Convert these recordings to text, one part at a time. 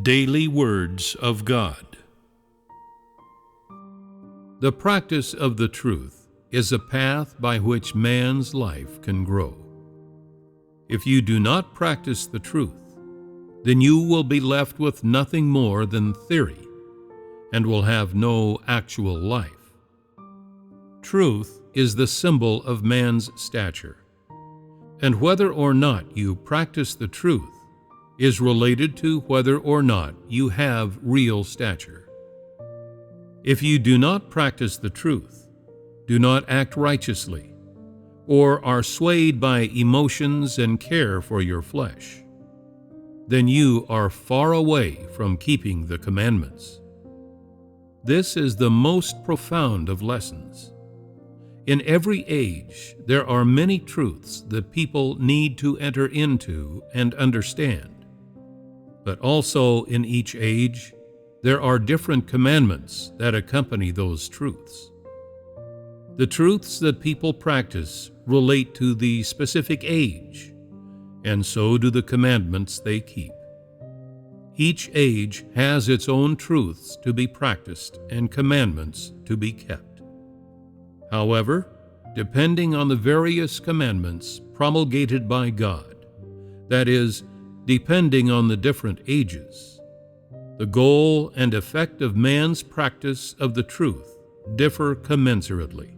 Daily Words of God. The practice of the truth is a path by which man's life can grow. If you do not practice the truth, then you will be left with nothing more than theory and will have no actual life. Truth is the symbol of man's stature, and whether or not you practice the truth is related to whether or not you have real stature. If you do not practice the truth, do not act righteously, or are swayed by emotions and care for your flesh, then you are far away from keeping the commandments. This is the most profound of lessons. In every age, there are many truths that people need to enter into and understand. But also in each age, there are different commandments that accompany those truths. The truths that people practice relate to the specific age, and so do the commandments they keep. Each age has its own truths to be practiced and commandments to be kept. However, depending on the various commandments promulgated by God, that is, depending on the different ages, the goal and effect of man's practice of the truth differ commensurately.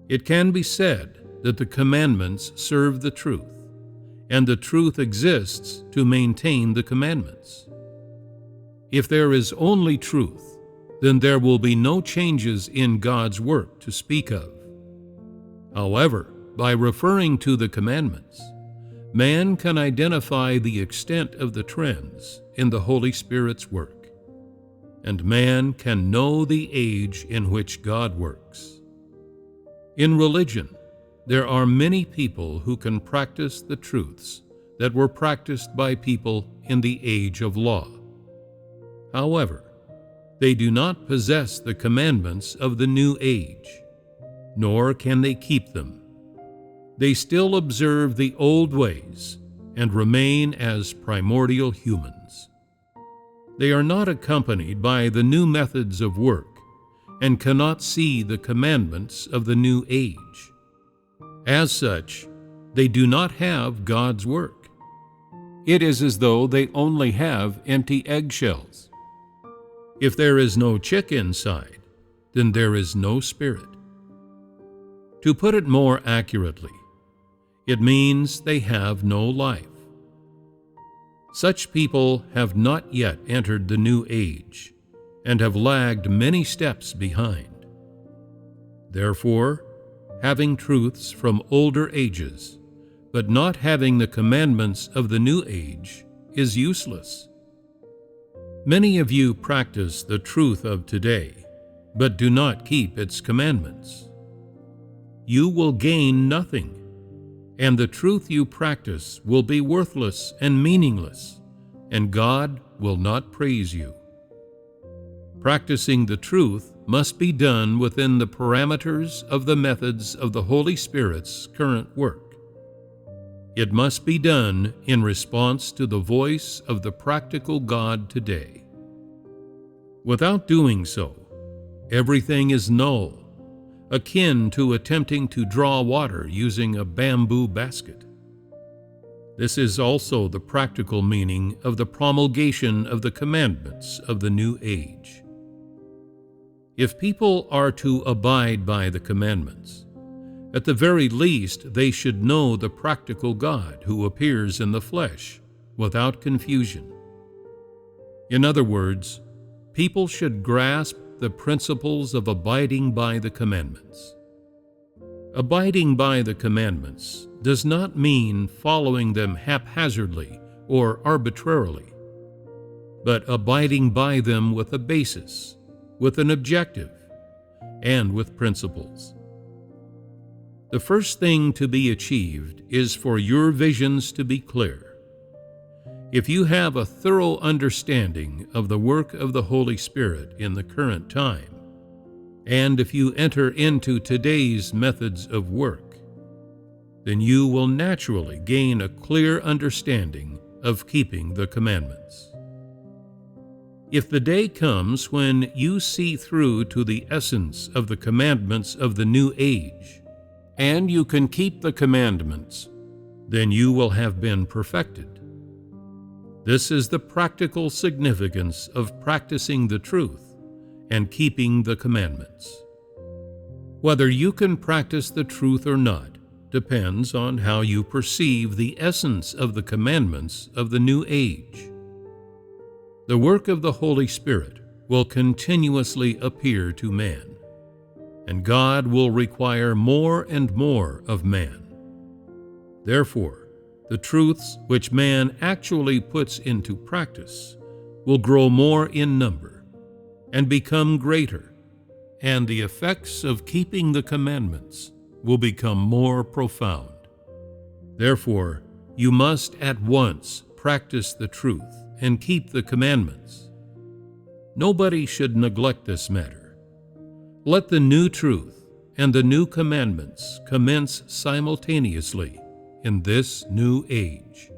It can be said that the commandments serve the truth, and the truth exists to maintain the commandments. If there is only truth, then there will be no changes in God's work to speak of. However, by referring to the commandments, man can identify the extent of the trends in the Holy Spirit's work, and man can know the age in which God works. In religion, there are many people who can practice the truths that were practiced by people in the age of law. However, they do not possess the commandments of the new age, nor can they keep them. They still observe the old ways and remain as primordial humans. They are not accompanied by the new methods of work and cannot see the commandments of the new age. As such, they do not have God's work. It is as though they only have empty eggshells. If there is no chick inside, then there is no spirit. To put it more accurately, it means they have no life. Such people have not yet entered the new age and have lagged many steps behind. Therefore, having truths from older ages, but not having the commandments of the new age, is useless. Many of you practice the truth of today, but do not keep its commandments. You will gain nothing, and the truth you practice will be worthless and meaningless, and God will not praise you. Practicing the truth must be done within the parameters of the methods of the Holy Spirit's current work. It must be done in response to the voice of the practical God today. Without doing so, everything is null, akin to attempting to draw water using a bamboo basket. This is also the practical meaning of the promulgation of the commandments of the new age. If people are to abide by the commandments, at the very least they should know the practical God who appears in the flesh without confusion. In other words, people should grasp the principles of abiding by the commandments. Abiding by the commandments does not mean following them haphazardly or arbitrarily, but abiding by them with a basis, with an objective, and with principles. The first thing to be achieved is for your visions to be clear. If you have a thorough understanding of the work of the Holy Spirit in the current time, and if you enter into today's methods of work, then you will naturally gain a clear understanding of keeping the commandments. If the day comes when you see through to the essence of the commandments of the new age, and you can keep the commandments, then you will have been perfected. This is the practical significance of practicing the truth and keeping the commandments. Whether you can practice the truth or not depends on how you perceive the essence of the commandments of the new age. The work of the Holy Spirit will continuously appear to man, and God will require more and more of man. Therefore, the truths which man actually puts into practice will grow more in number and become greater, and the effects of keeping the commandments will become more profound. Therefore, you must at once practice the truth and keep the commandments. Nobody should neglect this matter. Let the new truth and the new commandments commence simultaneously in this new age.